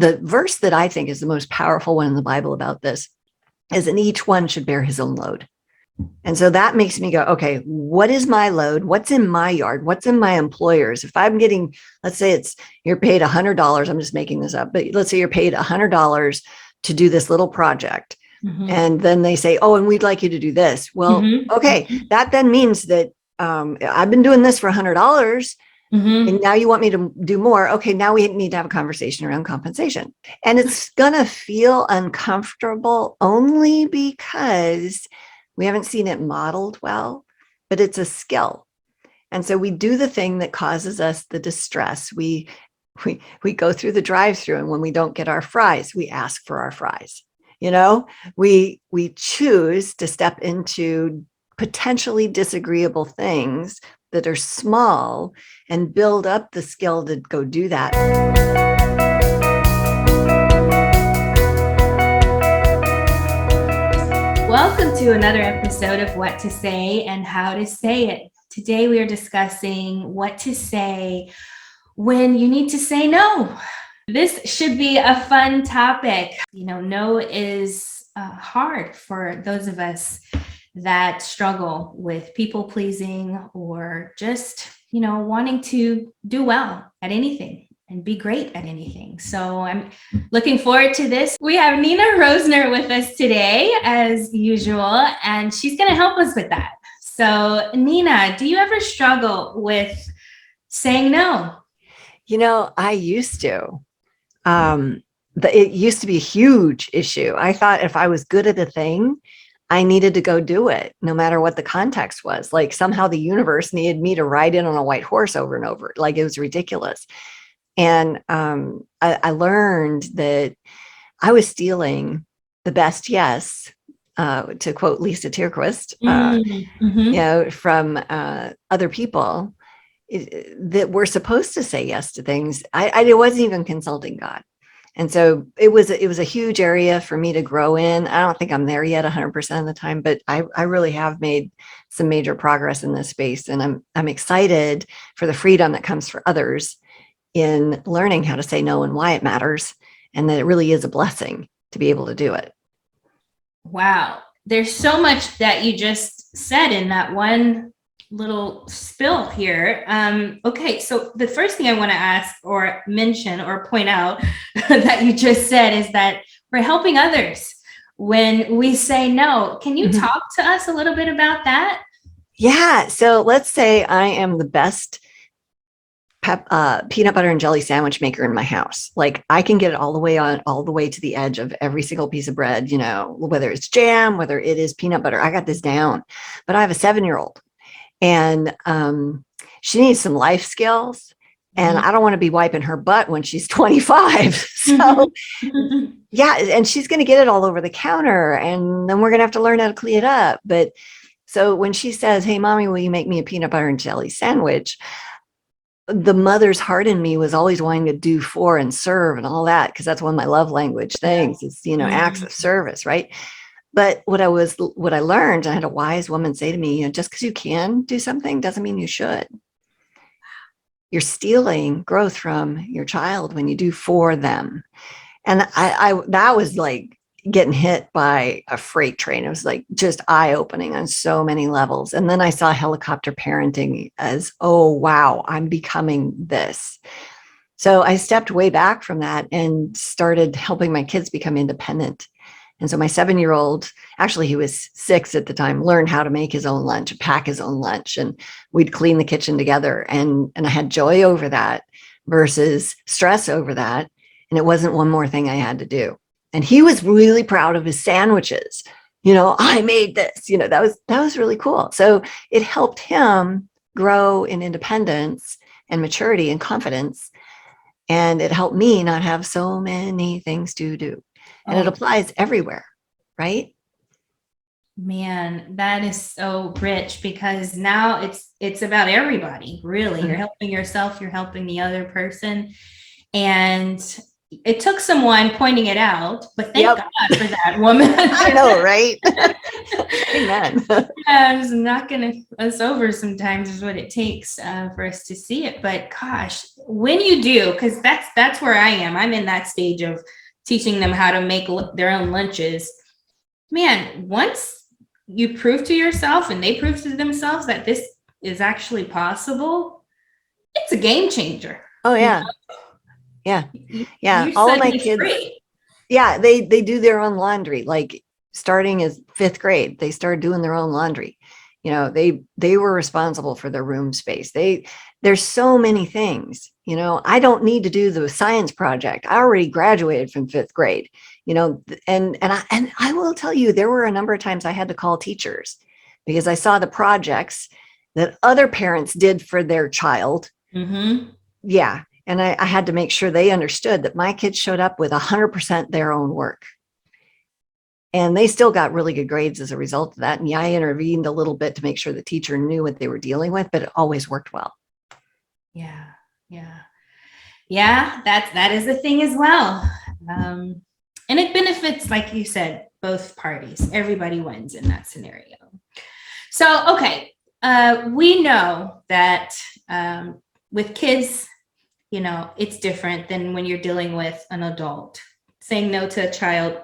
the verse that I think is the most powerful one in the Bible about this is, and each one should bear his own load. And so that makes me go, okay, what is my load? What's in my yard? What's in my employer's? If I'm getting, let's say you're paid $100, I'm just making this up, but let's say you're paid $100 to do this little project. Mm-hmm. And then they say, oh, and we'd like you to do this. Well, mm-hmm. Okay, that then means that I've been doing this for $100. Mm-hmm. And now you want me to do more. Okay, now we need to have a conversation around compensation. And it's going to feel uncomfortable only because we haven't seen it modeled well, but it's a skill. And so we do the thing that causes us the distress. We go through the drive-through, and when we don't get our fries, we ask for our fries. We choose to step into potentially disagreeable things that are small and build up the skill to go do that. Welcome to another episode of What to Say and How to Say It. Today we are discussing what to say when you need to say no. This should be a fun topic. No is hard for those of us that struggle with people pleasing or just, wanting to do well at anything and be great at anything. So I'm looking forward to this. We have Nina Rosner with us today, as usual, and she's going to help us with that. So Nina, do you ever struggle with saying no? I used to. It used to be a huge issue. I thought if I was good at a thing, I needed to go do it, no matter what the context was. Like somehow the universe needed me to ride in on a white horse over and over. Like it was ridiculous. And I learned that I was stealing the best yes, to quote Lisa Tierquist, from other people that were supposed to say yes to things. I wasn't even consulting God. And so it was a huge area for me to grow in. I don't think I'm there yet 100% of the time, but I really have made some major progress in this space. And I'm excited for the freedom that comes for others in learning how to say no and why it matters, and that it really is a blessing to be able to do it. Wow. There's so much that you just said in that one little spill here. Okay, so the first thing I want to ask or mention or point out that you just said is that we're helping others when we say no. Can you talk to us a little bit about that? Yeah. So let's say I am the best peanut butter and jelly sandwich maker in my house. Like I can get it all the way to the edge of every single piece of bread, whether it's jam, whether it is peanut butter. I got this down. But I have a 7-year-old. And she needs some life skills, and I don't want to be wiping her butt when she's 25. So yeah, and she's going to get it all over the counter, and then we're going to have to learn how to clean it up. But so when she says, hey, mommy, will you make me a peanut butter and jelly sandwich? The mother's heart in me was always wanting to do for and serve and all that, because that's one of my love language things is, acts of service, right? But what I learned, I had a wise woman say to me, just because you can do something doesn't mean you should. You're stealing growth from your child when you do for them. And I that was like getting hit by a freight train. It was like just eye-opening on so many levels. And then I saw helicopter parenting as, oh, wow, I'm becoming this. So I stepped way back from that and started helping my kids become independent. And so my 7-year-old, actually he was 6 at the time, learned how to make his own lunch, pack his own lunch, and we'd clean the kitchen together. And I had joy over that versus stress over that. And it wasn't one more thing I had to do. And he was really proud of his sandwiches. I made this, that was really cool. So it helped him grow in independence and maturity and confidence. And it helped me not have so many things to do. And it applies everywhere, right? Man, that is so rich, because now it's about everybody, really. You're helping yourself, you're helping the other person. And it took someone pointing it out, but thank Yep. God for that woman. I know, right? Amen. Yeah, it's knocking us over sometimes is what it takes for us to see it. But gosh, when you do, because that's where I am. I'm in that stage of teaching them how to make their own lunches. Man, once you prove to yourself and they prove to themselves that this is actually possible, it's a game changer. Oh yeah. Yeah. Yeah. You're All of my suddenly kids, free. yeah, they do their own laundry. Like starting as 5th grade, they started doing their own laundry. They were responsible for their room space. There's so many things. I don't need to do the science project. I already graduated from 5th grade. And I will tell you, there were a number of times I had to call teachers because I saw the projects that other parents did for their child. Mm-hmm. Yeah. And I had to make sure they understood that my kids showed up with 100% their own work. And they still got really good grades as a result of that. And yeah, I intervened a little bit to make sure the teacher knew what they were dealing with, but it always worked well. Yeah. Yeah. Yeah. That is a thing as well. And it benefits, like you said, both parties. Everybody wins in that scenario. So, okay. We know that with kids, it's different than when you're dealing with an adult. Saying no to a child,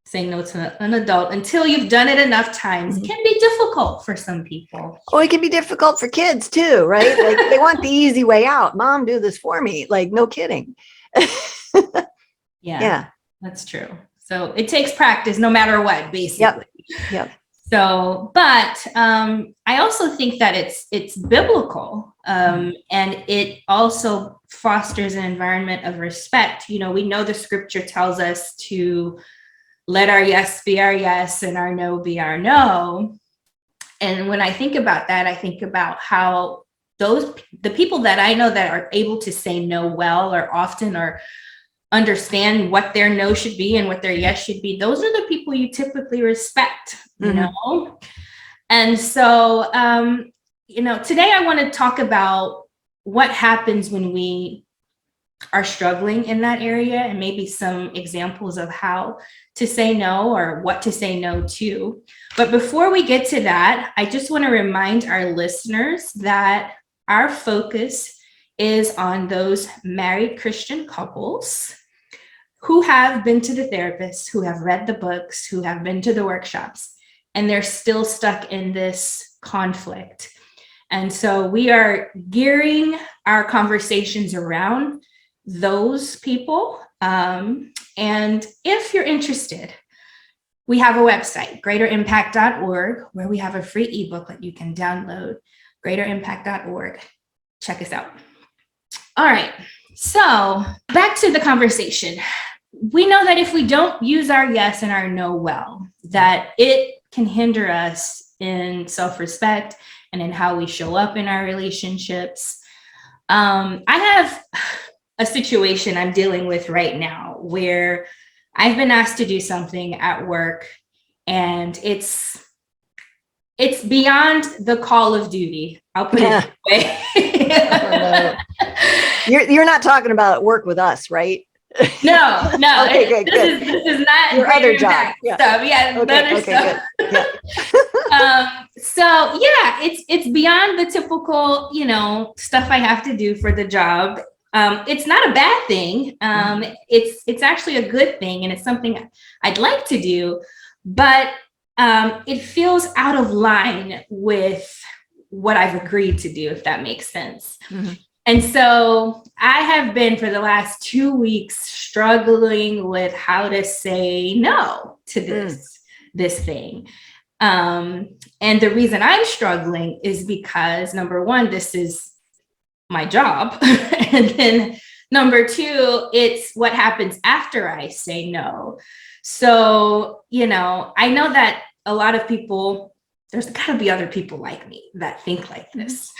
saying no to an adult until you've done it enough times can be difficult for some people. Oh, it can be difficult for kids too, right? Like they want the easy way out. Mom, do this for me. Like, no kidding. Yeah, that's true. So it takes practice no matter what, basically. Yep. So, but I also think that it's biblical, and it also fosters an environment of respect. We know the scripture tells us to let our yes be our yes and our no be our no. And when I think about that, I think about how the people that I know that are able to say no well or often or understand what their no should be and what their yes should be, those are the people you typically respect, And so, today I want to talk about what happens when we are struggling in that area and maybe some examples of how to say no or what to say no to. But before we get to that, I just want to remind our listeners that our focus is on those married Christian couples who have been to the therapist, who have read the books, who have been to the workshops, and they're still stuck in this conflict. And so we are gearing our conversations around those people. And if you're interested, we have a website, greaterimpact.org, where we have a free ebook that you can download, greaterimpact.org. Check us out. All right. So back to the conversation. We know that if we don't use our yes and our no well, that it can hinder us in self-respect and in how we show up in our relationships. I have a situation I'm dealing with right now where I've been asked to do something at work, and it's beyond the call of duty. I'll put it that way. You're not talking about work with us, right? No. Okay, good. This is not your other job. Stuff. Yeah, okay, stuff. Good. Yeah. So yeah, it's beyond the typical, stuff I have to do for the job. It's not a bad thing. It's actually a good thing, and it's something I'd like to do, but it feels out of line with what I've agreed to do, if that makes sense. And so I have been for the last 2 weeks struggling with how to say no to this thing. And the reason I'm struggling is because, number one, this is my job. And then number two, it's what happens after I say no. So, I know that a lot of people, there's got to be other people like me that think like this,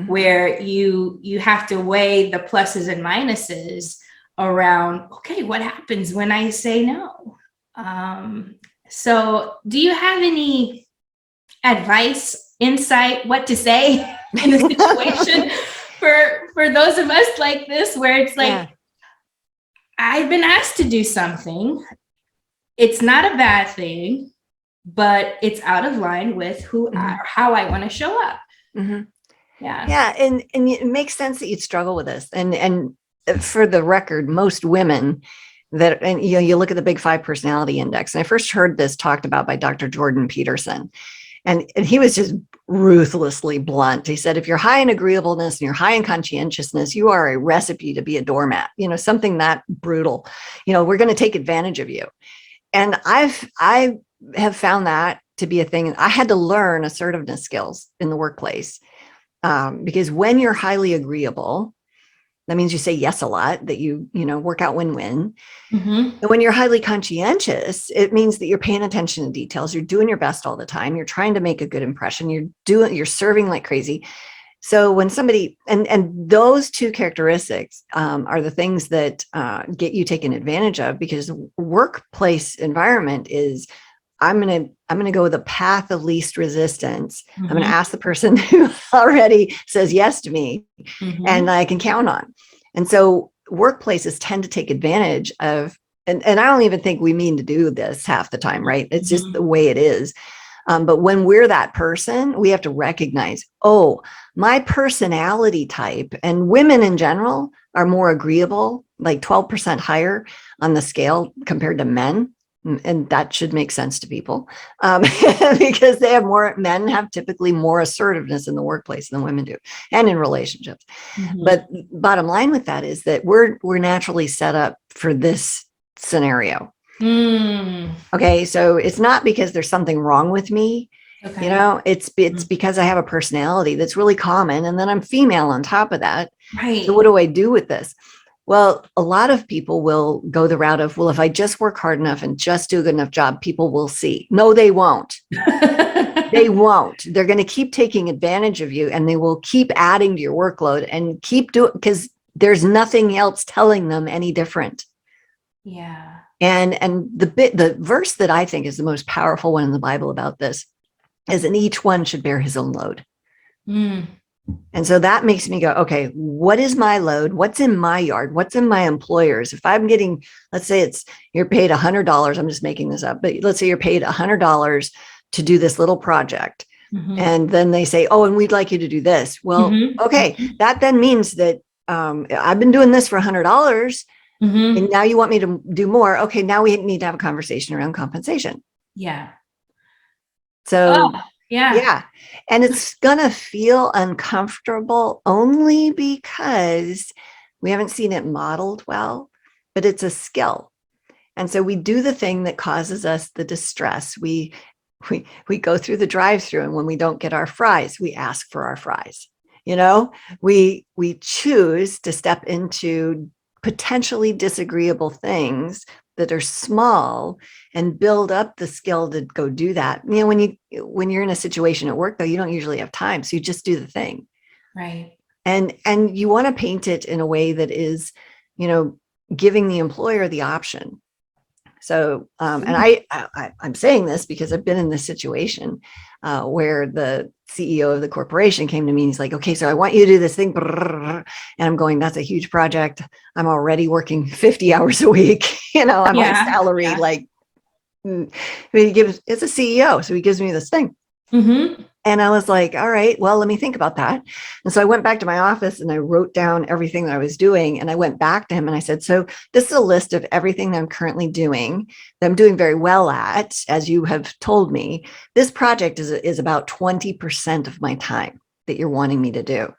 where you have to weigh the pluses and minuses around, okay, what happens when I say no? So do you have any advice, insight, what to say in a situation for those of us like this, where it's like, I've been asked to do something. It's not a bad thing, but it's out of line with how I want to show up. Mm-hmm. Yeah. Yeah. And it makes sense that you'd struggle with this. And for the record, most women that, and you look at the Big Five personality index, and I first heard this talked about by Dr. Jordan Peterson. And he was just ruthlessly blunt. He said, if you're high in agreeableness and you're high in conscientiousness, you are a recipe to be a doormat, something that brutal. We're going to take advantage of you. And I have found that to be a thing. I had to learn assertiveness skills in the workplace, because when you're highly agreeable, that means you say yes a lot, that you work out win-win. Mm-hmm. And when you're highly conscientious, it means that you're paying attention to details. You're doing your best all the time. You're trying to make a good impression. You're serving like crazy. So when somebody, and those two characteristics are the things that get you taken advantage of, because workplace environment is, I'm going to go the path of least resistance. Mm-hmm. I'm going to ask the person who already says yes to me, mm-hmm. and I can count on. And so workplaces tend to take advantage of, and I don't even think we mean to do this half the time, right? It's just the way it is. But when we're that person, we have to recognize, oh, my personality type, and women in general are more agreeable, like 12% higher on the scale compared to men. And that should make sense to people, because men have typically more assertiveness in the workplace than women do, and in relationships. Mm-hmm. But bottom line with that is that we're naturally set up for this scenario. Okay, so it's not because there's something wrong with me. Okay. It's because I have a personality that's really common, and then I'm female on top of that. Right. So what do I do with this? Well, a lot of people will go the route of, well, if I just work hard enough and just do a good enough job, people will see. No, they won't. They won't. They're going to keep taking advantage of you, and they will keep adding to your workload and keep doing, because there's nothing else telling them any different. Yeah. And the verse that I think is the most powerful one in the Bible about this is, and each one should bear his own load. And so that makes me go, okay, what is my load? What's in my yard? What's in my employer's? If I'm getting, let's say you're paid $100, I'm just making this up, but let's say you're paid $100 to do this little project. Mm-hmm. And then they say, oh, and we'd like you to do this. Well, mm-hmm. Okay, that then means that I've been doing this for $100. Mm-hmm. And now you want me to do more. Okay, now we need to have a conversation around compensation. Yeah. So, yeah. And it's going to feel uncomfortable only because we haven't seen it modeled well, but it's a skill. And so we do the thing that causes us the distress. We go through the drive-through, and when we don't get our fries, we ask for our fries. We choose to step into potentially disagreeable things that are small and build up the skill to go do that. When you're in a situation at work, though, you don't usually have time. So you just do the thing. Right. And you want to paint it in a way that is, giving the employer the option. So, and I'm saying this because I've been in this situation where the CEO of the corporation came to me and he's like, okay, so I want you to do this thing. And I'm going, that's a huge project. I'm already working 50 hours a week. I'm on salary. Like, it's a CEO. So he gives me this thing. Mm-hmm. And I was like, all right, well, let me think about that. And so I went back to my office and I wrote down everything that I was doing. And I went back to him and I said, so this is a list of everything that I'm currently doing, that I'm doing very well at, as you have told me. This project is about 20% of my time that you're wanting me to do.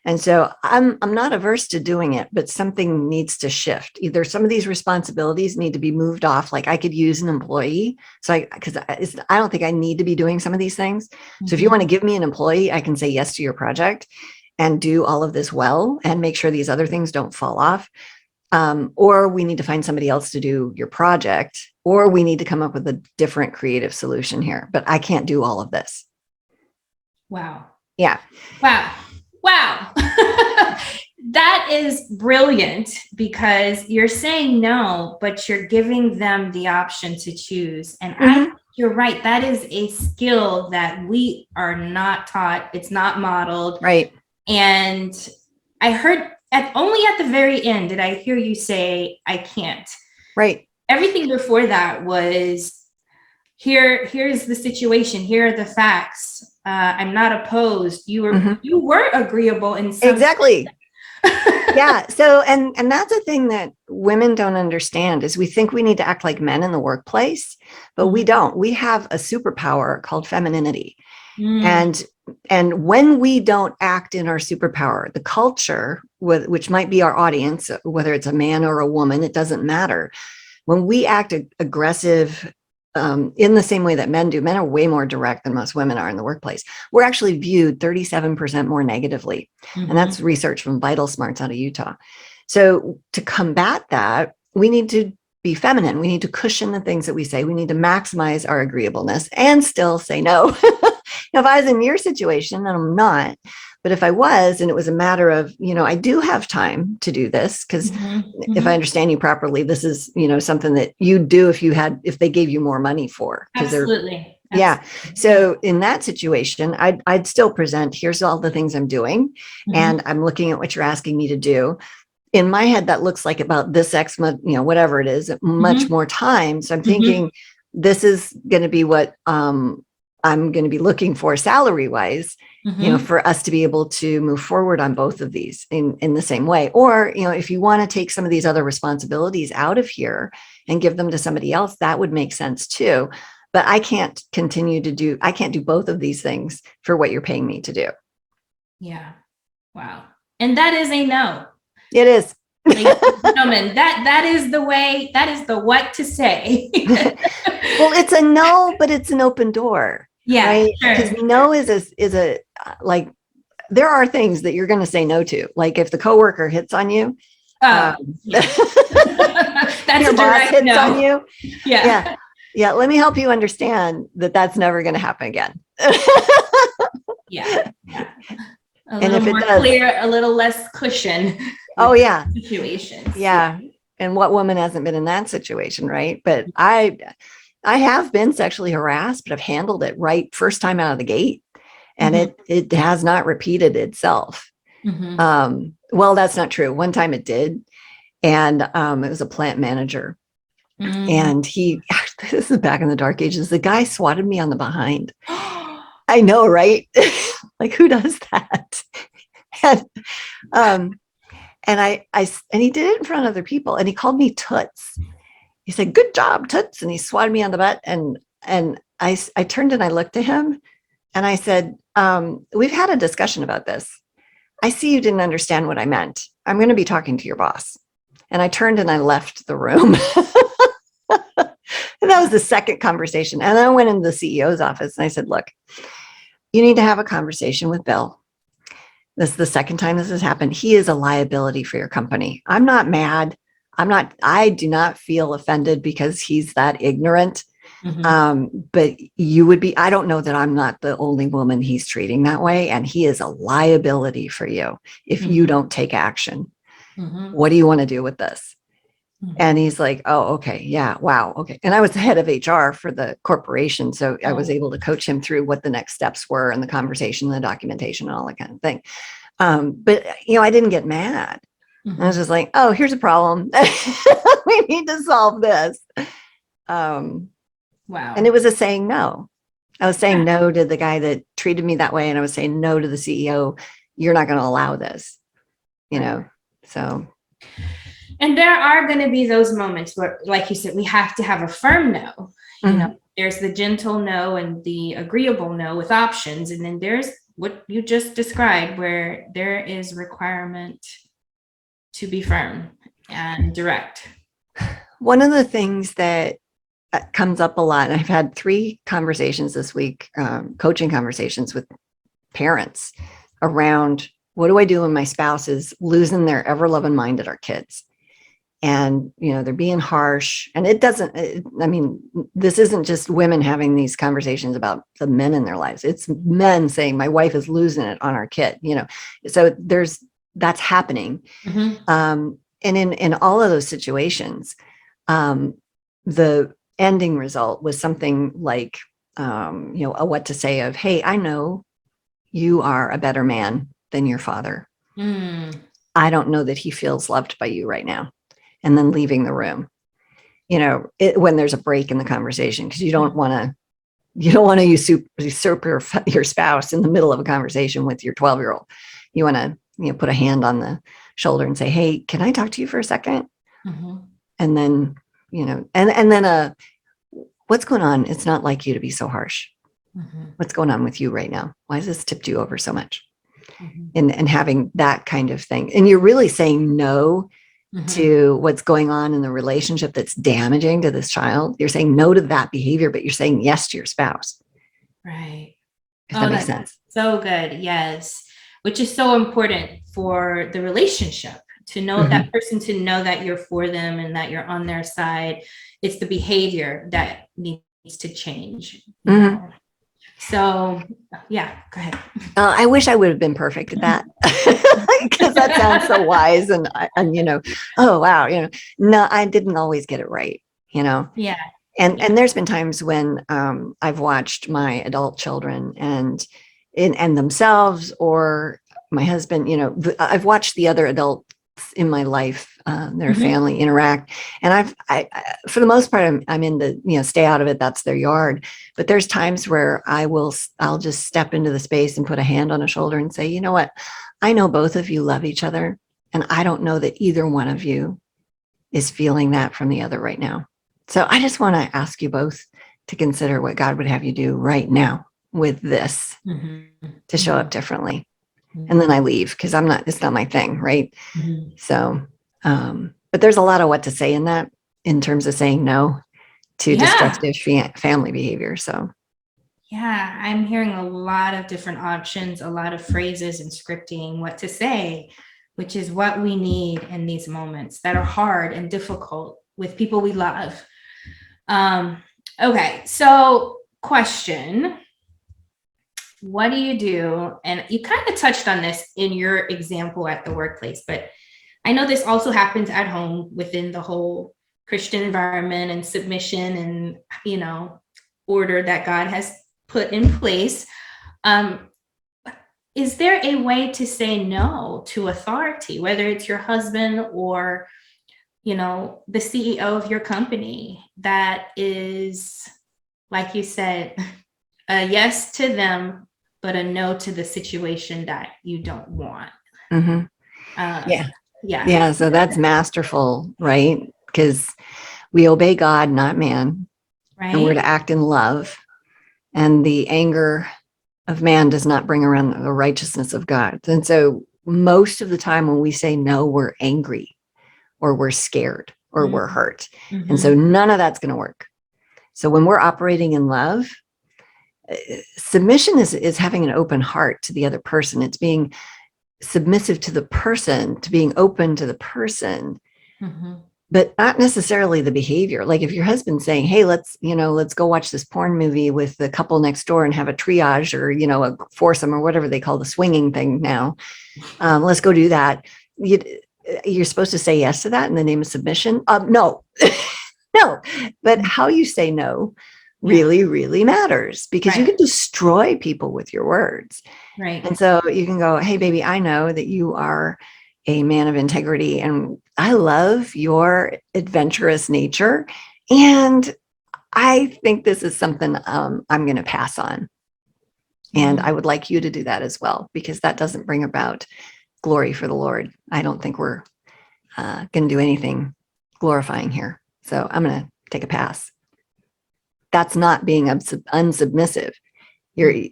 And so I'm not averse to doing it, but something needs to shift. Either some of these responsibilities need to be moved off. Like I could use an employee. Because I don't think I need to be doing some of these things. Mm-hmm. So if you want to give me an employee, I can say yes to your project and do all of this well and make sure these other things don't fall off. Or we need to find somebody else to do your project, or we need to come up with a different creative solution here. But I can't do all of this. Wow. Yeah. Wow. That is brilliant, because you're saying no, but you're giving them the option to choose. And mm-hmm. You're right. That is a skill that we are not taught. It's not modeled. Right. And I heard only at the very end did I hear you say, I can't. Right. Everything before that was, here's the situation, here are the facts. I'm not opposed. You were agreeable in some Exactly. Yeah. So, and that's a thing that women don't understand is we think we need to act like men in the workplace, but we don't. We have a superpower called femininity. And when we don't act in our superpower, the culture, which might be our audience, whether it's a man or a woman, it doesn't matter. When we act aggressive in the same way that men do, men are way more direct than most women are in the workplace. We're actually viewed 37% more negatively. And that's research from Vital Smarts out of Utah. So to combat that, we need to be feminine. We need to cushion the things that we say. We need to maximize our agreeableness and still say no. If I was in your situation, and I'm not, but if I was, and it was a matter of, I do have time to do this, because if I understand you properly, this is, something that you do if they gave you more money for. Absolutely. Yeah. So in that situation, I'd still present, here's all the things I'm doing. And I'm looking at what you're asking me to do. In my head, that looks like about this X, whatever it is, much more time. So I'm thinking this is going to be what I'm going to be looking for salary wise, for us to be able to move forward on both of these in the same way. Or, if you want to take some of these other responsibilities out of here and give them to somebody else, that would make sense too. But I can't do both of these things for what you're paying me to do. Yeah. Wow. And that is a no. It is. Ladies and gentlemen, that is the way, that is the what to say. Well, it's a no, but it's an open door. Yeah. Right. Because no is a like, there are things that you're going to say no to. Like if the coworker hits on you, that's your a boss direct hits no. on you. Yeah. Yeah. Let me help you understand that that's never going to happen again. Yeah. A And little if it more does, clear, a little less cushion. Oh yeah. Situations. Yeah. And what woman hasn't been in that situation, right? But I have been sexually harassed, but I've handled it right first time out of the gate. And it has not repeated itself. Well, that's not true. One time it did. And it was a plant manager. And this is back in the dark ages, the guy swatted me on the behind. I know, right? Like who does that? And and he did it in front of other people, and he called me Toots. He said, "Good job, Toots," and he swatted me on the butt. And I turned and I looked at him, and I said, "We've had a discussion about this. I see you didn't understand what I meant. I'm going to be talking to your boss." And I turned and I left the room. And that was the second conversation. And then I went into the CEO's office and I said, "Look, you need to have a conversation with Bill. This is the second time this has happened. He is a liability for your company. I'm not mad. I do not feel offended because he's that ignorant. But you would be, I don't know that I'm not the only woman he's treating that way. And he is a liability for you if you don't take action. What do you want to do with this?" And he's like, "Oh, okay. Yeah. Wow. Okay." And I was the head of HR for the corporation. So I was able to coach him through what the next steps were and the conversation, and the documentation and all that kind of thing. But, I didn't get mad. I was just like, "Oh, here's a problem. We need to solve this." Wow. And it was a saying no. I was saying no to the guy that treated me that way. And I was saying no to the CEO. You're not going to allow this, so. And there are going to be those moments where, like you said, we have to have a firm no. There's the gentle no and the agreeable no with options. And then there's what you just described, where there is requirement to be firm and direct. One of the things that comes up a lot, and I've had 3 conversations this week, coaching conversations with parents around, what do I do when my spouse is losing their ever loving mind at our kids? And, they're being harsh. And this isn't just women having these conversations about the men in their lives. It's men saying, my wife is losing it on our kid, so that's happening. And in all of those situations, the ending result was something like, a what to say of, "Hey, I know you are a better man than your father. I don't know that he feels loved by you right now. And then leaving the room, when there's a break in the conversation, because you don't want to usurp your spouse in the middle of a conversation with your 12-year-old. You want to, put a hand on the shoulder and say, hey, can I talk to you for a second? Mm-hmm. And then, and then, what's going on? It's not like you to be so harsh. Mm-hmm. What's going on with you right now? Why has this tipped you over so much? Mm-hmm. And having that kind of thing. And you're really saying no Mm-hmm. to what's going on in the relationship that's damaging to this child. You're saying no to that behavior, but you're saying yes to your spouse. Right. If that makes sense. So good. Yes. Which is so important for the relationship, to know Mm-hmm. that person, to know that you're for them and that you're on their side. It's the behavior that needs to change. Mm-hmm. So yeah, go ahead. I wish I would have been perfect at that, because that sounds so wise. And oh, wow. No, I didn't always get it right, Yeah. And there's been times when I've watched my adult children and themselves, or my husband, I've watched the other adults in my life, their Mm-hmm. family interact. And I for the most part, I'm in the, stay out of it. That's their yard. But there's times where I'll just step into the space and put a hand on a shoulder and say, you know what? I know both of you love each other. And I don't know that either one of you is feeling that from the other right now. So I just want to ask you both to consider what God would have you do right now with this, Mm-hmm. to show up differently. And then I leave, because it's not my thing. Right. Mm-hmm. So, but there's a lot of what to say in that, in terms of saying no to destructive family behavior. So, yeah, I'm hearing a lot of different options, a lot of phrases and scripting, what to say, which is what we need in these moments that are hard and difficult with people we love. Okay, so question. What do you do? And you kind of touched on this in your example at the workplace, but I know this also happens at home within the whole Christian environment and submission and, order that God has put in place. Is there a way to say no to authority, whether it's your husband or, the CEO of your company, that is, like you said, a yes to them, but a no to the situation that you don't want? mm-hmm. Yeah. So that's masterful, right? Because we obey God, not man, right? And we're to act in love. And the anger of man does not bring around the righteousness of God. And so most of the time when we say no, we're angry, or we're scared, or we're hurt. Mm-hmm. And so none of that's going to work. So when we're operating in love, submission is having an open heart to the other person. It's being submissive to the person, to being open to the person, but not necessarily the behavior. Like if your husband's saying, hey, let's go watch this porn movie with the couple next door and have a triage, or, a foursome, or whatever they call the swinging thing now. Let's go do that. You're supposed to say yes to that in the name of submission. No, no, but how you say no really, really matters, because you can destroy people with your words. Right. And so you can go, hey, baby, I know that you are a man of integrity, and I love your adventurous nature. And I think this is something I'm going to pass on. And I would like you to do that as well, because that doesn't bring about glory for the Lord. I don't think we're going to do anything glorifying here. So I'm going to take a pass. That's not being unsubmissive. You're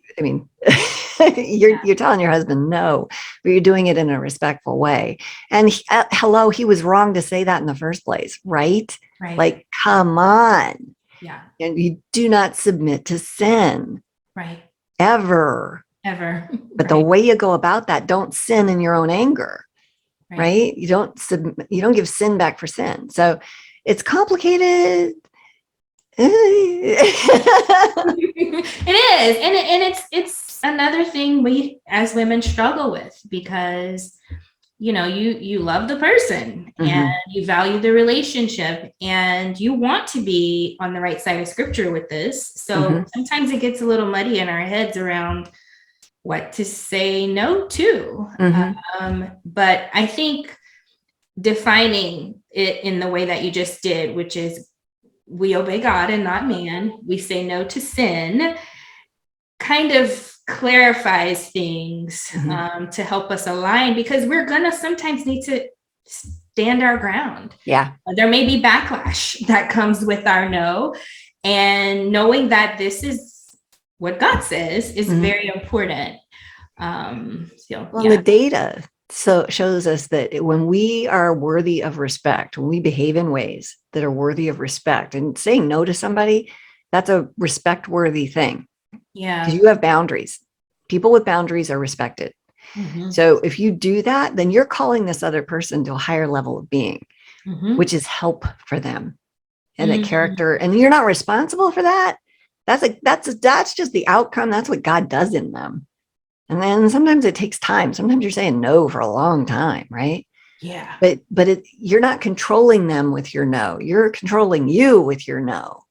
telling your husband no, but you're doing it in a respectful way. And hello, he was wrong to say that in the first place, right? Like, come on. Yeah. And you do not submit to sin. Right. Ever. But the way you go about that, don't sin in your own anger. Right? You don't give sin back for sin. So it's complicated. It is. And it's another thing we as women struggle with, because you love the person and you value the relationship and you want to be on the right side of scripture with this. So sometimes it gets a little muddy in our heads around what to say no to. But I think defining it in the way that you just did, which is we obey God and not man, we say no to sin, kind of clarifies things to help us align, because we're going to sometimes need to stand our ground. Yeah. There may be backlash that comes with our no, and knowing that this is what God says is very important. The data shows us that when we are worthy of respect, when we behave in ways that are worthy of respect, and saying no to somebody, that's a respect worthy thing. Yeah. Because you have boundaries. People with boundaries are respected. So if you do that, then you're calling this other person to a higher level of being, which is help for them and a character. And you're not responsible for that. That's just the outcome. That's what God does in them. And then sometimes it takes time. Sometimes you're saying no for a long time, right? Yeah. But you're not controlling them with your no. You're controlling you with your no,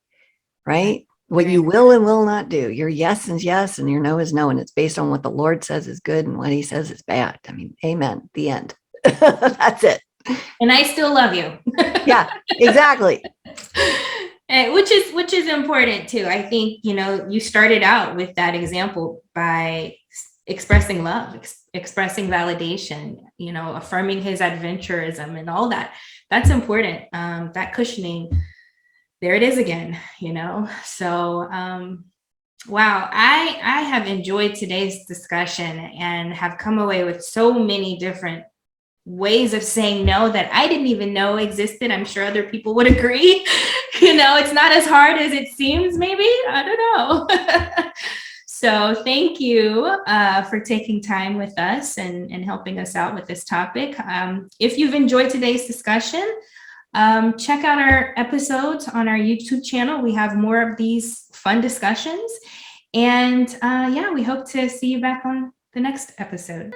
right? What you will and will not do. Your yes is yes and your no is no. And it's based on what the Lord says is good and what he says is bad. I mean, amen. The end. That's it. And I still love you. Yeah, exactly. Which is important too. I think, you started out with that example by expressing love, expressing validation, affirming his adventurism and all that. That's important. That cushioning, there it is again, So, wow, I have enjoyed today's discussion and have come away with so many different ways of saying no that I didn't even know existed. I'm sure other people would agree. It's not as hard as it seems, maybe. I don't know. So thank you for taking time with us and helping us out with this topic. If you've enjoyed today's discussion, check out our episodes on our YouTube channel. We have more of these fun discussions. And we hope to see you back on the next episode.